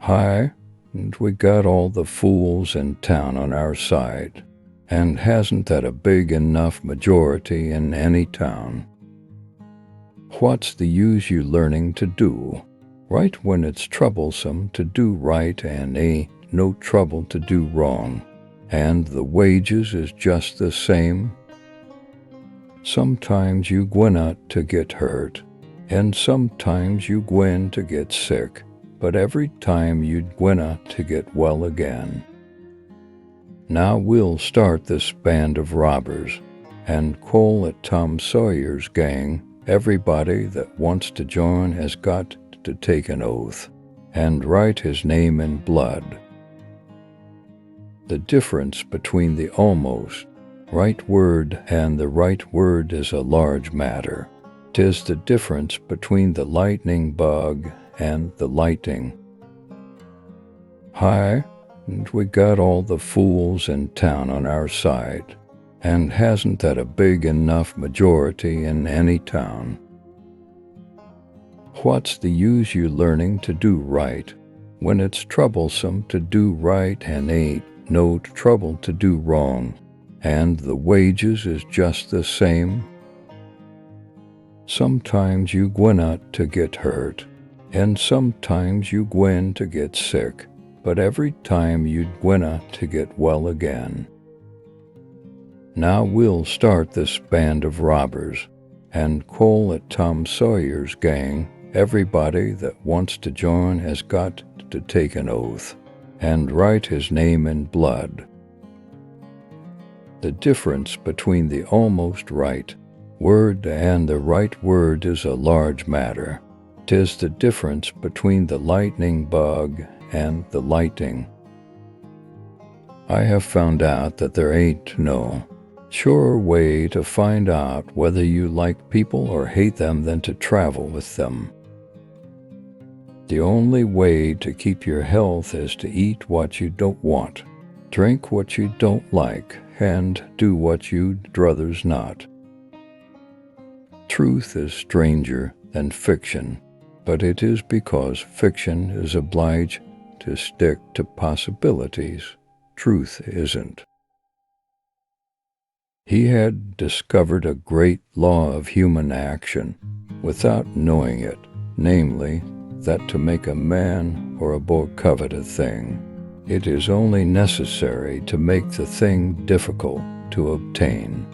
Hi, and we got all the fools in town on our side. And hasn't that a big enough majority in any town? What's the use you learning to do right when it's troublesome to do right and ain't no trouble to do wrong, and the wages is just the same? Sometimes you gwine out to get hurt, and sometimes you gwine to get sick, but every time you'd gwine out to get well again. Now we'll start this band of robbers and call it Tom Sawyer's gang. Everybody that wants to join has got to take an oath and write his name in blood. The difference between the almost right word and the right word is a large matter. 'Tis the difference between the lightning bug and the lighting. Hi, and we got all the fools in town on our side. And hasn't that a big enough majority in any town? What's the use you learning to do right when it's troublesome to do right and ain't no trouble to do wrong, and the wages is just the same? Sometimes you gwine out to get hurt, and sometimes you gwine to get sick, but every time you'd gwine out to get well again. Now we'll start this band of robbers and call it Tom Sawyer's gang. Everybody that wants to join has got to take an oath and write his name in blood. The difference between the almost right word and the right word is a large matter. 'Tis the difference between the lightning bug and the lighting. I have found out that there ain't no surer way to find out whether you like people or hate them than to travel with them. The only way to keep your health is to eat what you don't want, drink what you don't like, and do what you'd druthers not. Truth is stranger than fiction, but it is because fiction is obliged to stick to possibilities. Truth isn't. He had discovered a great law of human action without knowing it, namely, that to make a man or a boy covet a thing, it is only necessary to make the thing difficult to obtain.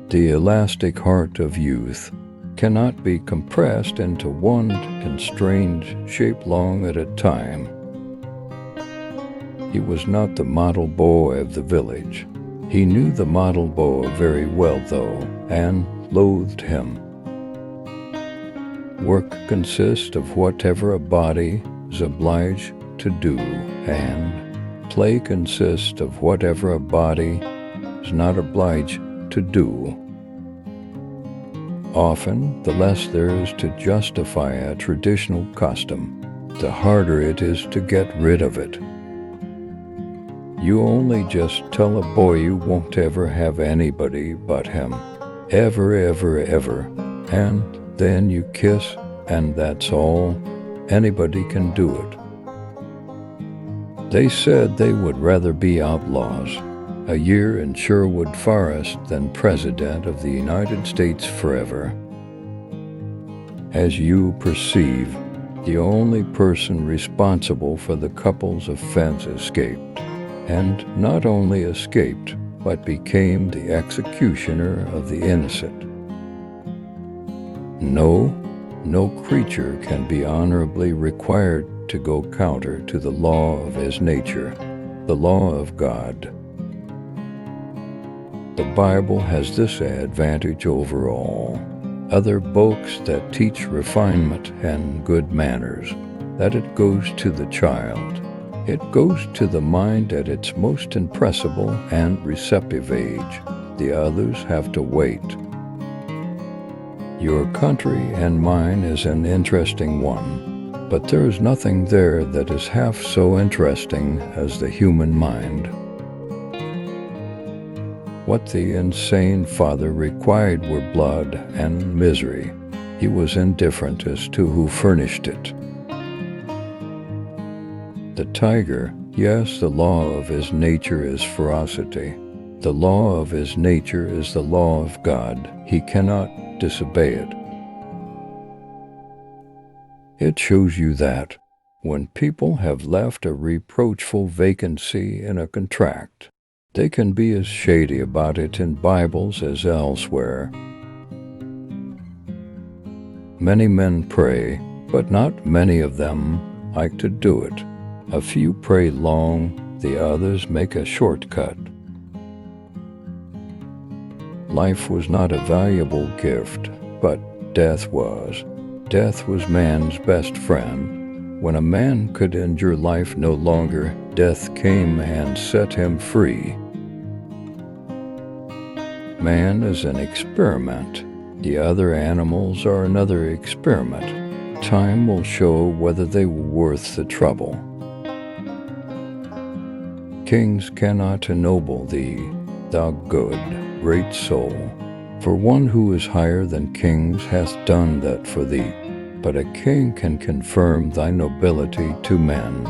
The elastic heart of youth cannot be compressed into one constrained shape long at a time. He was not the model boy of the village. He knew the model boy very well, though, and loathed him. Work consists of whatever a body is obliged to do, and play consists of whatever a body is not obliged to do. Often, the less there is to justify a traditional custom, the harder it is to get rid of it. You only just tell a boy you won't ever have anybody but him, ever, ever, ever, and then you kiss, and that's all. Anybody can do it. They said they would rather be outlaws, a year in Sherwood Forest, than President of the United States forever. As you perceive, the only person responsible for the couple's offense escaped, and not only escaped, but became the executioner of the innocent. No creature can be honorably required to go counter to the law of his nature, the law of God. The Bible has this advantage over all other books that teach refinement and good manners, that it goes to the child. It goes to the mind at its most impressible and receptive age. The others have to wait. Your country and mine is an interesting one, but there is nothing there that is half so interesting as the human mind. What the insane father required were blood and misery. He was indifferent as to who furnished it. The tiger, yes, the law of his nature is ferocity. The law of his nature is the law of God. He cannot disobey it. It shows you that when people have left a reproachful vacancy in a contract, they can be as shady about it in Bibles as elsewhere. Many men pray, but not many of them like to do it. A few pray long, the others make a shortcut. Life was not a valuable gift, but death was. Death was man's best friend. When a man could endure life no longer, death came and set him free. Man is an experiment. The other animals are another experiment. Time will show whether they were worth the trouble. Kings cannot ennoble thee, thou good, great soul, for one who is higher than kings hath done that for thee, but a king can confirm thy nobility to men.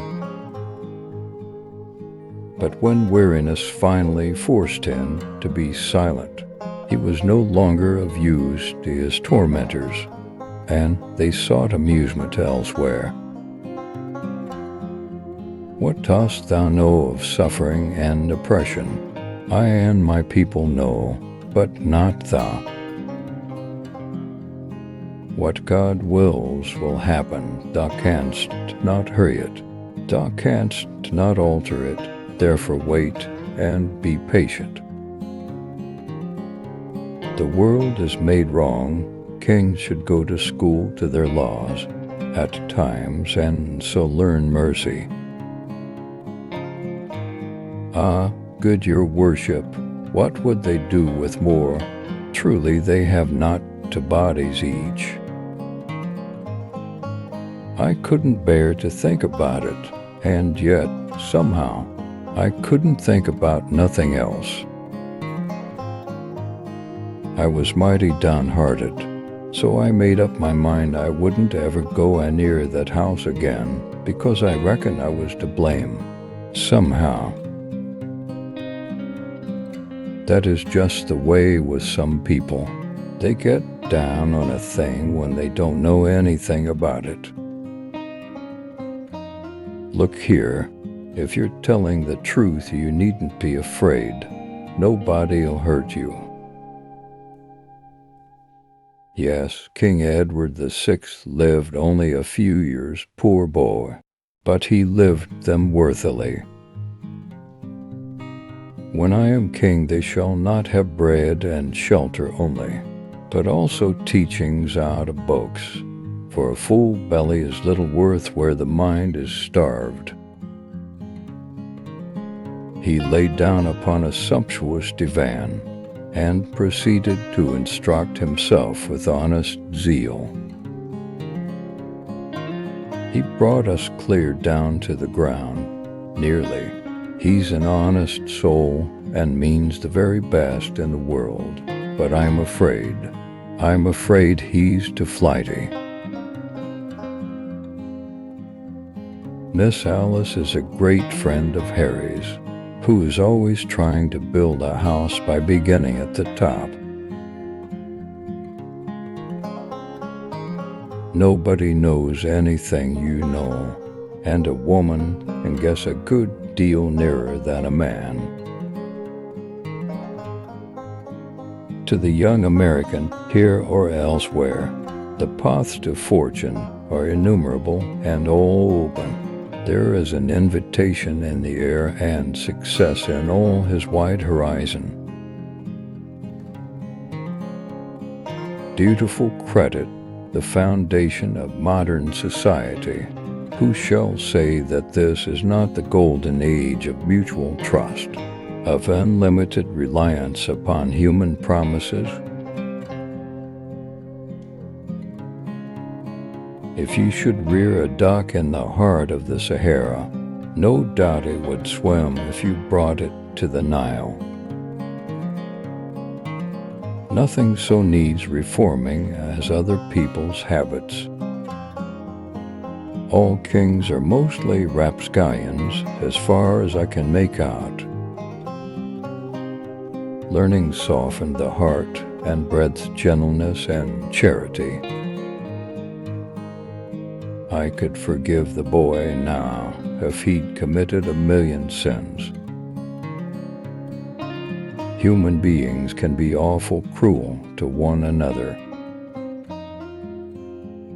But when weariness finally forced him to be silent, he was no longer of use to his tormentors, and they sought amusement elsewhere. What dost thou know of suffering and oppression? I and my people know, but not thou. What God wills will happen, thou canst not hurry it, thou canst not alter it, therefore wait and be patient. The world is made wrong, kings should go to school to their laws at times and so learn mercy. Ah, good your worship, what would they do with more? Truly they have not 2 bodies each. I couldn't bear to think about it, and yet, somehow, I couldn't think about nothing else. I was mighty downhearted, so I made up my mind I wouldn't ever go near that house again, because I reckon I was to blame, somehow. That is just the way with some people. They get down on a thing when they don't know anything about it. Look here, if you're telling the truth, you needn't be afraid. Nobody'll hurt you. Yes, King Edward VI lived only a few years, poor boy, but he lived them worthily. When I am king, they shall not have bread and shelter only, but also teachings out of books. For a full belly is little worth where the mind is starved. He laid down upon a sumptuous divan, and proceeded to instruct himself with honest zeal. He brought us clear down to the ground, nearly. He's an honest soul and means the very best in the world, but I'm afraid he's too flighty. Miss Alice is a great friend of Harry's, who is always trying to build a house by beginning at the top. Nobody knows anything you know, and a woman can guess a good deal nearer than a man. To the young American, here or elsewhere, the paths to fortune are innumerable and all open. There is an invitation in the air and success in all his wide horizon. Dutiful credit, the foundation of modern society. Who shall say that this is not the golden age of mutual trust, of unlimited reliance upon human promises? If you should rear a duck in the heart of the Sahara, no doubt it would swim if you brought it to the Nile. Nothing so needs reforming as other people's habits. All kings are mostly rapscallions, as far as I can make out. Learning softened the heart and bred gentleness and charity. I could forgive the boy now if he'd committed 1,000,000 sins. Human beings can be awful cruel to one another.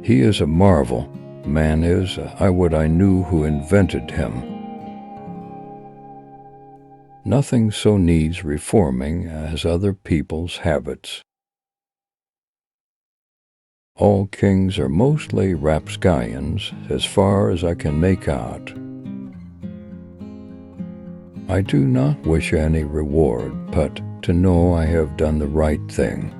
He is a marvel, man is. I would I knew who invented him. Nothing so needs reforming as other people's habits. All kings are mostly rapscallions, as far as I can make out. I do not wish any reward, but to know I have done the right thing.